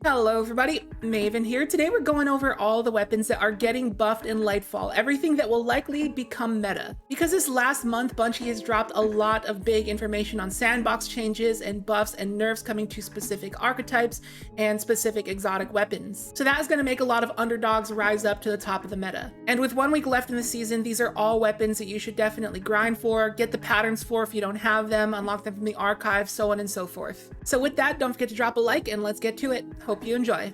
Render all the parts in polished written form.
Hello everybody, Maven here. Today we're going over all the weapons that are getting buffed in Lightfall, everything that will likely become meta. Because this last month, Bungie has dropped a lot of big information on sandbox changes and buffs and nerfs coming to specific archetypes and specific exotic weapons. So that is going to make a lot of underdogs rise up to the top of the meta. And with 1 week left in the season, these are all weapons that you should definitely grind for, get the patterns for if you don't have them, unlock them from the archive, so on and so forth. So with that, don't forget to drop a like and let's get to it. Hope you enjoy.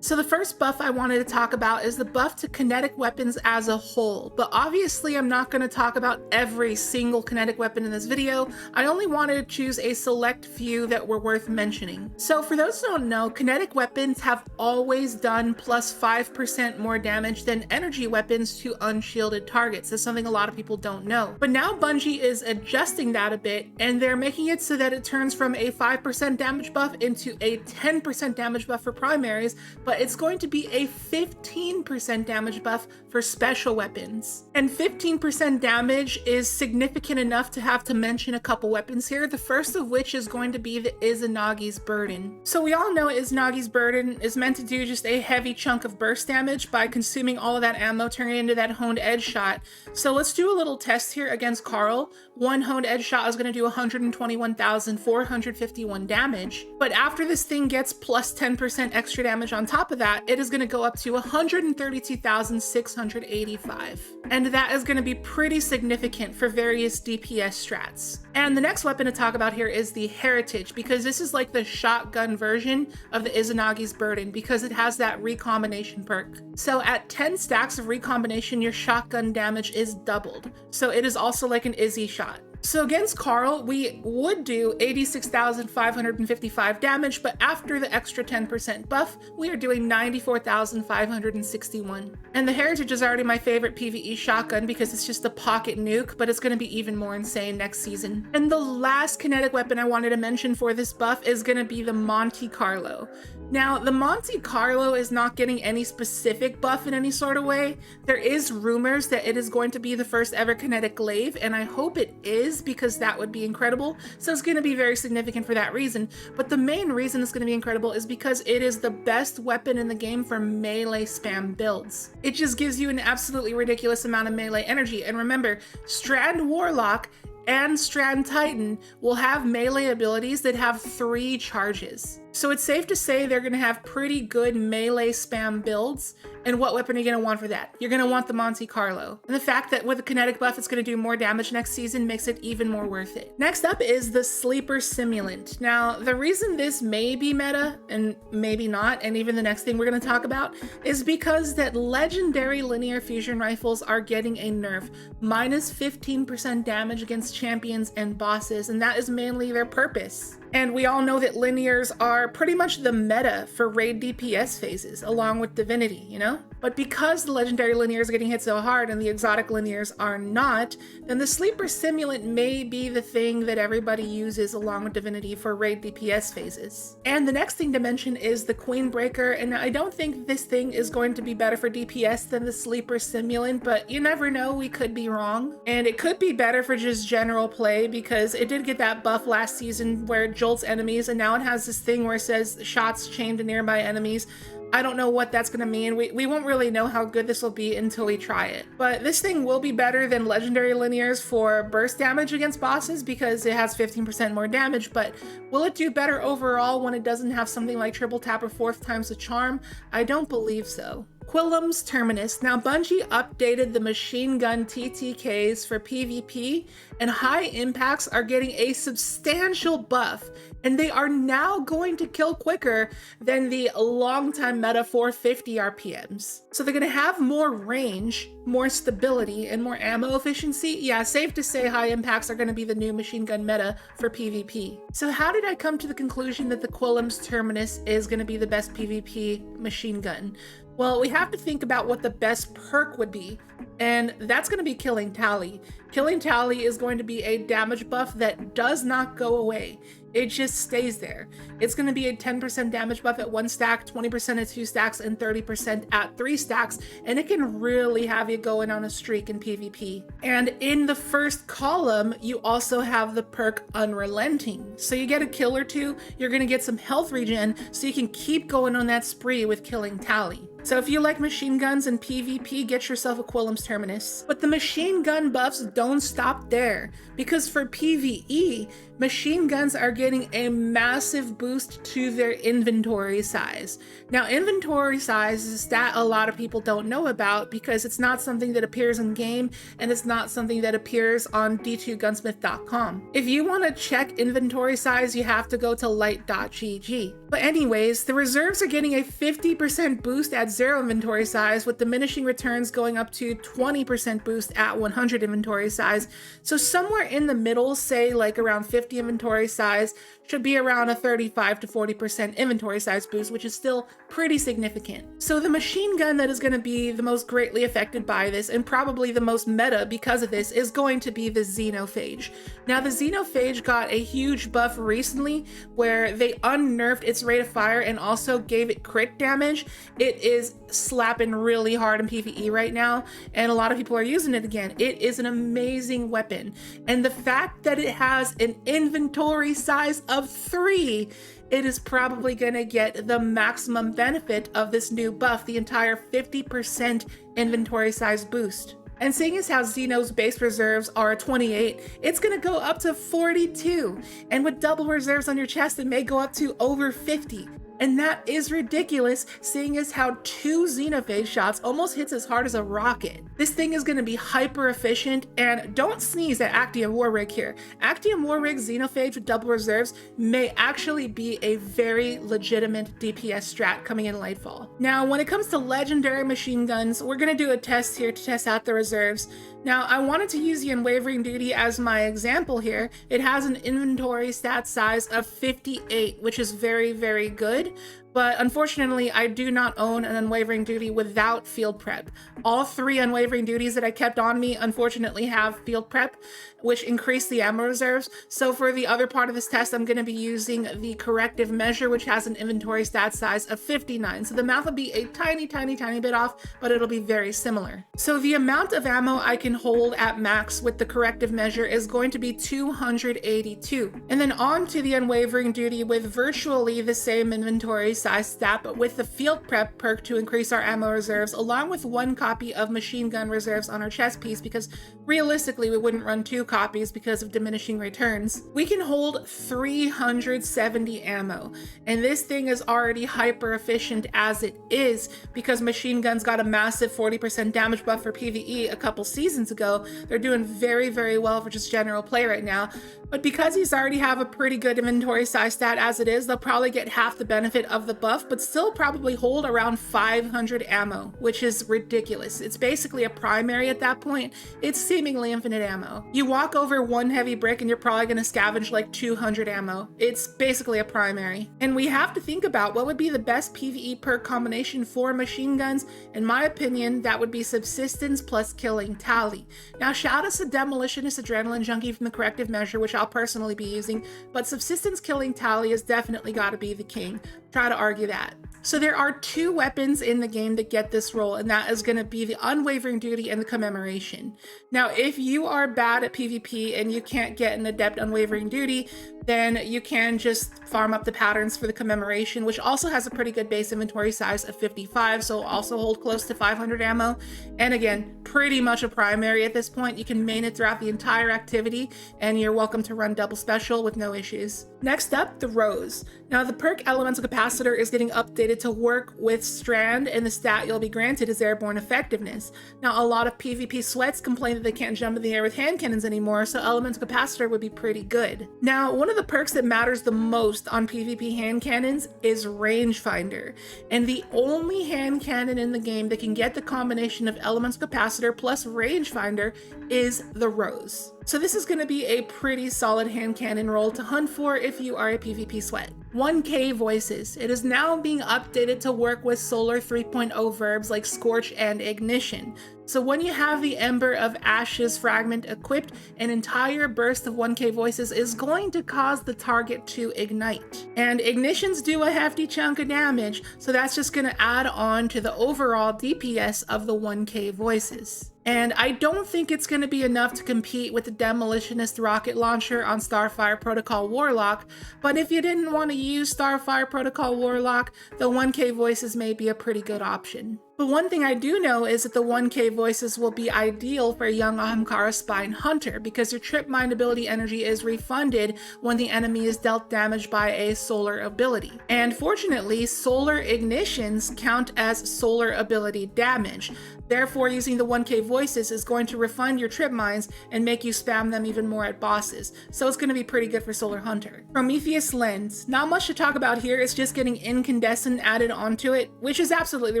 So the first buff I wanted to talk about is the buff to kinetic weapons as a whole, but obviously I'm not going to talk about every single kinetic weapon in this video. I only wanted to choose a select few that were worth mentioning. So for those who don't know, kinetic weapons have always done plus 5% more damage than energy weapons to unshielded targets. That's something a lot of people don't know. But now Bungie is adjusting that a bit, and they're making it so that it turns from a 5% damage buff into a 10% damage buff for primaries, but it's going to be a 15% damage buff for special weapons. And 15% damage is significant enough to have to mention a couple weapons here, the first of which is going to be the Izanagi's Burden. So we all know Izanagi's Burden is meant to do just a heavy chunk of burst damage by consuming all of that ammo, turning it into that honed edge shot. So let's do a little test here against Carl. One honed edge shot is going to do 121,451 damage, but after this thing gets plus 10% extra damage on top of that, it is going to go up to 132,685. And that is going to be pretty significant for various DPS strats. And the next weapon to talk about here is the Heritage, because this is like the shotgun version of the Izanagi's Burden, because it has that recombination perk. So at 10 stacks of recombination, your shotgun damage is doubled. So it is also like an Izzy shot. So against Carl, we would do 86,555 damage, but after the extra 10% buff, we are doing 94,561. And the Heritage is already my favorite PvE shotgun because it's just a pocket nuke, but it's going to be even more insane next season. And the last kinetic weapon I wanted to mention for this buff is going to be the Monte Carlo. Now, the Monte Carlo is not getting any specific buff in any sort of way. There is rumors that it is going to be the first ever kinetic glaive, and I hope it is, because that would be incredible. So it's going to be very significant for that reason. But the main reason it's going to be incredible is because it is the best weapon in the game for melee spam builds. It just gives you an absolutely ridiculous amount of melee energy. And remember, Strand Warlock and Strand Titan will have melee abilities that have 3 charges. So it's safe to say they're going to have pretty good melee spam builds. And what weapon are you going to want for that? You're going to want the Monte Carlo. And the fact that with a kinetic buff it's going to do more damage next season makes it even more worth it. Next up is the Sleeper Simulant. Now, the reason this may be meta, and maybe not, and even the next thing we're going to talk about, is because that legendary linear fusion rifles are getting a nerf. Minus 15% damage against champions and bosses, and that is mainly their purpose. And we all know that linears are pretty much the meta for raid DPS phases, along with Divinity, you know? But because the legendary linears are getting hit so hard and the exotic linears are not, then the Sleeper Simulant may be the thing that everybody uses along with Divinity for raid DPS phases. And the next thing to mention is the Queenbreaker, and I don't think this thing is going to be better for DPS than the Sleeper Simulant, but you never know, we could be wrong. And it could be better for just general play, because it did get that buff last season where it jolts enemies, and now it has this thing where it says shots chained to nearby enemies. I don't know what that's going to mean. We won't really know how good this will be until we try it. But this thing will be better than legendary linears for burst damage against bosses because it has 15% more damage, but will it do better overall when it doesn't have something like triple tap or 4th times the charm? I don't believe so. Qullim's Terminus. Now, Bungie updated the machine gun TTKs for PvP, and high impacts are getting a substantial buff, and they are now going to kill quicker than the longtime meta 450 RPMs. So they're going to have more range, more stability, and more ammo efficiency. Yeah, safe to say high impacts are going to be the new machine gun meta for PvP. So how did I come to the conclusion that the Qullim's Terminus is going to be the best PvP machine gun? Well, we have to think about what the best perk would be, and that's going to be Killing Tally. Killing Tally is going to be a damage buff that does not go away. It just stays there. It's going to be a 10% damage buff at 1 stack, 20% at 2 stacks, and 30% at 3 stacks, and it can really have you going on a streak in PvP. And in the first column, you also have the perk Unrelenting. So you get a kill or two, you're going to get some health regen, so you can keep going on that spree with killing Tally. So if you like machine guns and PvP, get yourself a Qullim's Terminus. But the machine gun buffs don't stop there, because for PvE, machine guns are getting a massive boost to their inventory size. Now, inventory size is a stat a lot of people don't know about because it's not something that appears in game, and it's not something that appears on d2gunsmith.com. If you want to check inventory size, you have to go to light.gg. But anyways, the reserves are getting a 50% boost at 0 inventory size, with diminishing returns going up to 20% boost at 100 inventory size. So somewhere in the middle, say like around 50 inventory size, should be around a 35 to 40% inventory size boost, which is still pretty significant. So the machine gun that is going to be the most greatly affected by this, and probably the most meta because of this, is going to be the Xenophage. Now, the Xenophage got a huge buff recently where they unnerfed its rate of fire and also gave it crit damage. It is slapping really hard in PvE right now, and a lot of people are using it again. It is an amazing weapon, and the fact that it has an inventory size of 3, it is probably going to get the maximum benefit of this new buff, the entire 50% inventory size boost. And seeing as how Xeno's base reserves are 28, it's going to go up to 42. And with double reserves on your chest, it may go up to over 50. And that is ridiculous, seeing as how 2 Xenophage shots almost hits as hard as a rocket. This thing is going to be hyper efficient, and don't sneeze at Actium War Rig here. Actium War Rig Xenophage with double reserves may actually be a very legitimate DPS strat coming in Lightfall. Now, when it comes to legendary machine guns, we're going to do a test here to test out the reserves. Now, I wanted to use the Unwavering Duty as my example here. It has an inventory stat size of 58, which is very, very good. But unfortunately, I do not own an Unwavering Duty without Field Prep. All 3 Unwavering Duties that I kept on me, unfortunately, have Field Prep, which increase the ammo reserves. So for the other part of this test, I'm going to be using the Corrective Measure, which has an inventory stat size of 59. So the math will be a tiny, tiny, tiny bit off, but it'll be very similar. So the amount of ammo I can hold at max with the Corrective Measure is going to be 282. And then on to the Unwavering Duty with virtually the same inventory size stat, but with the Field Prep perk to increase our ammo reserves, along with 1 copy of machine gun reserves on our chest piece, because realistically we wouldn't run 2 copies because of diminishing returns. We can hold 370 ammo, and this thing is already hyper efficient as it is, because machine guns got a massive 40% damage buff for PvE a couple seasons ago. They're doing very, very well for just general play right now. But because these already have a pretty good inventory size stat as it is, they'll probably get half the benefit of the buff, but still probably hold around 500 ammo, which is ridiculous. It's basically a primary at that point. It's seemingly infinite ammo. You walk over 1 heavy brick and you're probably going to scavenge like 200 ammo. It's basically a primary. And we have to think about what would be the best PvE perk combination for machine guns. In my opinion, that would be Subsistence plus Killing Tally. Now, shout out to Demolitionist Adrenaline Junkie from the Corrective Measure, which I'll personally be using, but Subsistence Killing Tally has definitely got to be the king. Try to argue that. So there are 2 weapons in the game that get this role, and that is going to be the Unwavering Duty and the Commemoration. Now, if you are bad at PvP and you can't get an Adept Unwavering Duty, then you can just farm up the patterns for the Commemoration, which also has a pretty good base inventory size of 55, so also hold close to 500 ammo. And again, pretty much a primary at this point. You can main it throughout the entire activity, and you're welcome to run double special with no issues. Next up, the Rose. Now, the perk Elemental Capacitor is getting updated to work with Strand, and the stat you'll be granted is Airborne Effectiveness. Now, a lot of PvP sweats complain that they can't jump in the air with hand cannons anymore, so Elemental Capacitor would be pretty good. Now, one of the perks that matters the most on PvP hand cannons is Rangefinder, and the only hand cannon in the game that can get the combination of Elemental Capacitor plus Rangefinder is the Rose. So this is going to be a pretty solid hand cannon roll to hunt for if you are a PvP sweat. 1K Voices. It is now being updated to work with Solar 3.0 verbs like Scorch and Ignition. So when you have the Ember of Ashes fragment equipped, an entire burst of 1K Voices is going to cause the target to ignite. And Ignitions do a hefty chunk of damage, so that's just going to add on to the overall DPS of the 1K Voices. And I don't think it's going to be enough to compete with the Demolitionist rocket launcher on Starfire Protocol Warlock, but if you didn't want to use Starfire Protocol Warlock, the 1K Voices may be a pretty good option. But one thing I do know is that the 1K Voices will be ideal for a young Ahamkara Spine Hunter because your trip mind ability energy is refunded when the enemy is dealt damage by a solar ability. And fortunately, solar ignitions count as solar ability damage. Therefore, using the 1K Voices is going to refund your trip mines and make you spam them even more at bosses. So it's going to be pretty good for Solar Hunter. Prometheus Lens. Not much to talk about here, it's just getting incandescent added onto it, which is absolutely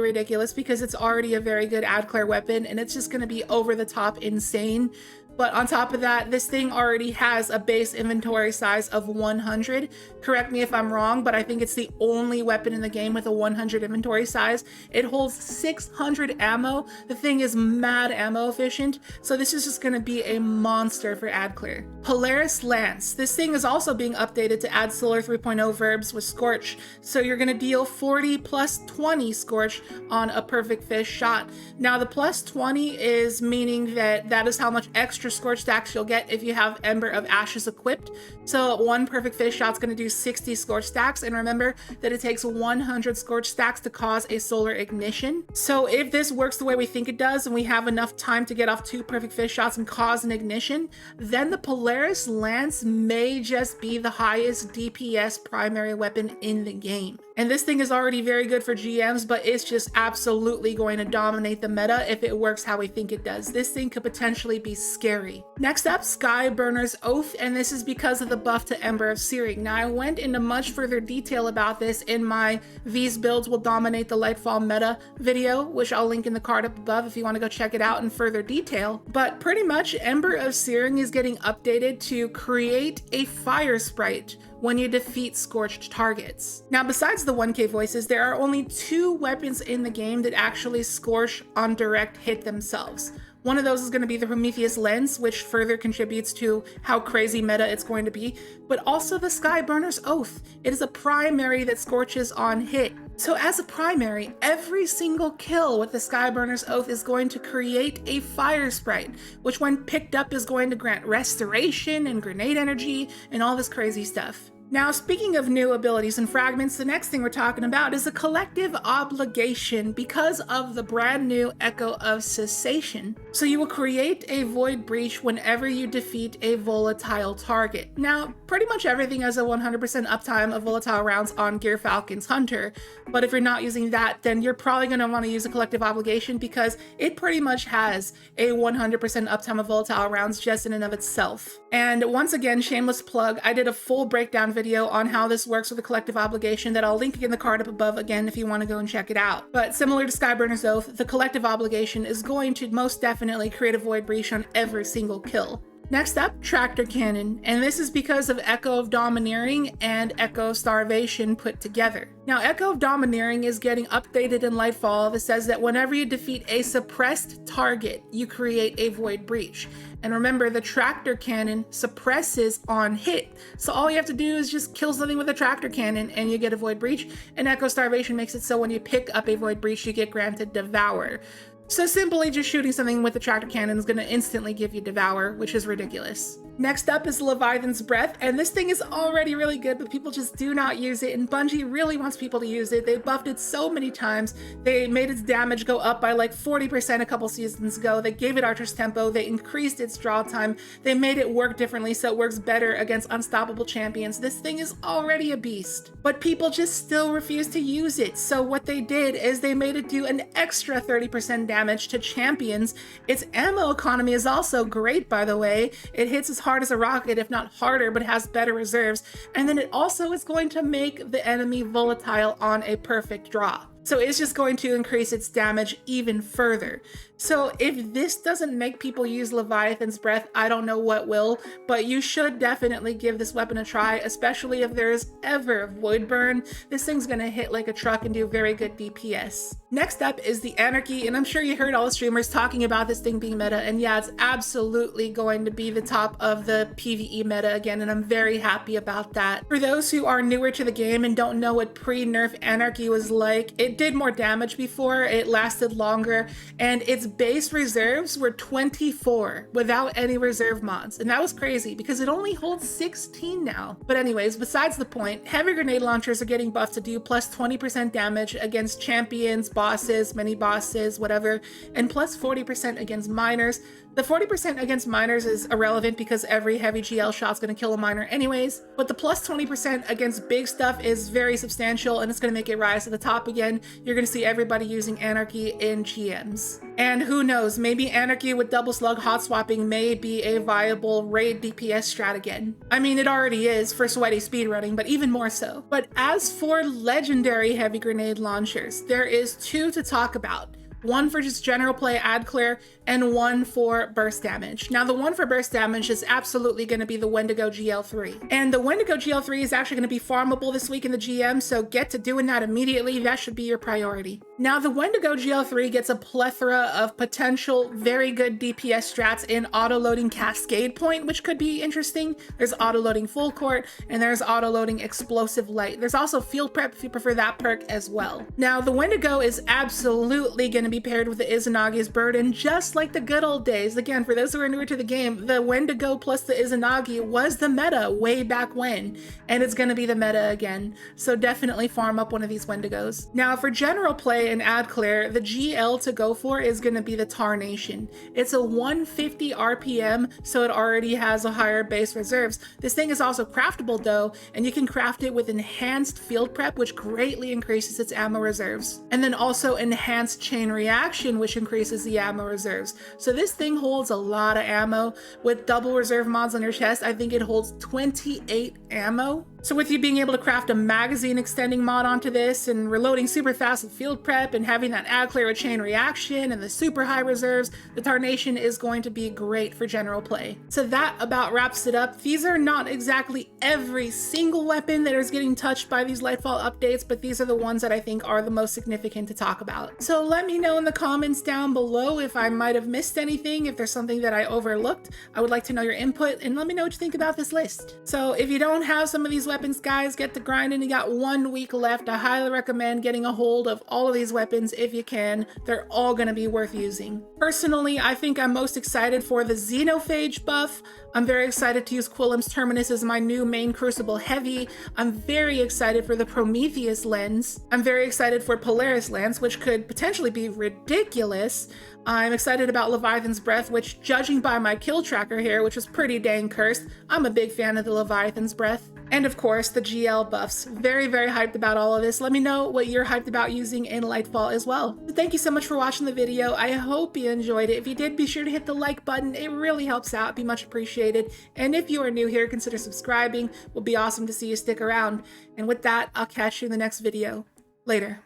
ridiculous because it's already a very good AdClair weapon and it's just going to be over the top insane. But on top of that, this thing already has a base inventory size of 100. Correct me if I'm wrong, but I think it's the only weapon in the game with a 100 inventory size. It holds 600 ammo. The thing is mad ammo efficient, so this is just going to be a monster for AdClear. Polaris Lance. This thing is also being updated to add Solar 3.0 verbs with Scorch, so you're going to deal 40 plus 20 Scorch on a perfect fish shot. Now the plus 20 is meaning that is how much extra Scorch stacks you'll get if you have Ember of Ashes equipped. So one perfect fish shot's going to do 60 Scorch stacks, and remember that it takes 100 Scorch stacks to cause a solar ignition. So if this works the way we think it does and we have enough time to get off 2 perfect fish shots and cause an ignition, then the Polaris Lance may just be the highest DPS primary weapon in the game. And this thing is already very good for GMs, but it's just absolutely going to dominate the meta if it works how we think it does. This thing could potentially be scary. Next up, Skyburner's Oath, and this is because of the buff to Ember of Searing. Now, I went into much further detail about this in my These Builds Will Dominate the Lightfall Meta video, which I'll link in the card up above if you want to go check it out in further detail. But pretty much, Ember of Searing is getting updated to create a fire sprite when you defeat scorched targets. Now, besides the 1K Voices, there are only 2 weapons in the game that actually scorch on direct hit themselves. One of those is going to be the Prometheus Lens, which further contributes to how crazy meta it's going to be, but also the Skyburner's Oath. It is a primary that scorches on hit. So as a primary, every single kill with the Skyburner's Oath is going to create a fire sprite, which when picked up is going to grant restoration and grenade energy and all this crazy stuff. Now, speaking of new abilities and fragments, the next thing we're talking about is a collective obligation because of the brand new Echo of Cessation. So you will create a void breach whenever you defeat a volatile target. Now, pretty much everything has a 100% uptime of volatile rounds on Gear Falcon's Hunter, but if you're not using that, then you're probably going to want to use a collective obligation because it pretty much has a 100% uptime of volatile rounds just in and of itself. And once again, shameless plug, I did a full breakdown video on how this works with a collective obligation that I'll link in the card up above again if you want to go and check it out. But similar to Skyburner's Oath, the collective obligation is going to most definitely create a void breach on every single kill. Next up, Tractor Cannon, and this is because of Echo of Domineering and Echo of Starvation put together. Now, Echo of Domineering is getting updated in Lightfall that says that whenever you defeat a suppressed target, you create a void breach. And remember, the Tractor Cannon suppresses on hit, so all you have to do is just kill something with a Tractor Cannon and you get a void breach, and Echo Starvation makes it so when you pick up a void breach, you get granted Devour. So simply just shooting something with the Tractor Cannon is going to instantly give you Devour, which is ridiculous. Next up is Leviathan's Breath, and this thing is already really good, but people just do not use it, and Bungie really wants people to use it. They buffed it so many times. They made its damage go up by like 40% a couple seasons ago. They gave it Archer's Tempo. They increased its draw time. They made it work differently so it works better against unstoppable champions. This thing is already a beast, but people just still refuse to use it. So what they did is they made it do an extra 30% damage to champions. Its ammo economy is also great, by the way. It hits as hard as a rocket, if not harder, but has better reserves. And then it also is going to make the enemy volatile on a perfect draw. So it's just going to increase its damage even further. So if this doesn't make people use Leviathan's Breath, I don't know what will, but you should definitely give this weapon a try, especially if there's ever Void Burn. This thing's gonna hit like a truck and do very good DPS. Next up is the Anarchy, and I'm sure you heard all the streamers talking about this thing being meta, and yeah, it's absolutely going to be the top of the PvE meta again, and I'm very happy about that. For those who are newer to the game and don't know what pre-nerf Anarchy was like, it did more damage before, it lasted longer, and its base reserves were 24 without any reserve mods, and that was crazy because it only holds 16 now. But anyways, besides the point, heavy grenade launchers are getting buffed to do plus 20% damage against champions, bosses, mini bosses, whatever, and plus 40% against miners. The 40% against miners is irrelevant because every heavy GL shot's gonna kill a miner anyways, but the plus 20% against big stuff is very substantial, and it's gonna make it rise to the top again. You're gonna see everybody using Anarchy in GMs. And who knows, maybe Anarchy with double slug hot swapping may be a viable raid DPS strat again. I mean, it already is for sweaty speedrunning, but even more so. But as for legendary heavy grenade launchers, there is two to talk about. One for just general play ad clear, and one for burst damage. Now the one for burst damage is absolutely going to be the Wendigo GL3. And the Wendigo GL3 is actually going to be farmable this week in the GM, so get to doing that immediately. That should be your priority. Now the Wendigo GL3 gets a plethora of potential very good DPS strats in auto-loading Cascade Point, which could be interesting. There's auto-loading Full Court, and there's auto-loading Explosive Light. There's also Field Prep if you prefer that perk as well. Now the Wendigo is absolutely going to be paired with the Izanagi's Burden, just like the good old days. Again, for those who are newer to the game, the Wendigo plus the Izanagi was the meta way back when, and it's going to be the meta again. So definitely farm up one of these Wendigos. Now for general play and ad clear, the GL to go for is going to be the Tarnation. It's a 150 RPM, so it already has a higher base reserves. This thing is also craftable though, and you can craft it with enhanced field prep, which greatly increases its ammo reserves. And then also enhanced chain reaction, which increases the ammo reserves. So this thing holds a lot of ammo. With double reserve mods on your chest, I think it holds 28 ammo. So with you being able to craft a magazine extending mod onto this, and reloading super fast with field prep, and having that ad clear with chain reaction and the super high reserves, the Tarnation is going to be great for general play. So that about wraps it up. These are not exactly every single weapon that is getting touched by these Lightfall updates, but these are the ones that I think are the most significant to talk about. So let me know in the comments down below if I might have missed anything, if there's something that I overlooked. I would like to know your input, and let me know what you think about this list. So if you don't have some of these weapons, guys, get to grinding. You got 1 week left. I highly recommend getting a hold of all of these weapons if you can. They're all going to be worth using. Personally, I think I'm most excited for the Xenophage buff. I'm very excited to use Qullim's Terminus as my new main Crucible Heavy. I'm very excited for the Prometheus Lens. I'm very excited for Polaris Lance, which could potentially be ridiculous. I'm excited about Leviathan's Breath, which, judging by my kill tracker here, which was pretty dang cursed, I'm a big fan of the Leviathan's Breath. And of course, the GL buffs. Very, very hyped about all of this. Let me know what you're hyped about using in Lightfall as well. So thank you so much for watching the video. I hope you enjoyed it. If you did, be sure to hit the like button. It really helps out. It'd be much appreciated. And if you are new here, consider subscribing. It would be awesome to see you stick around. And with that, I'll catch you in the next video. Later.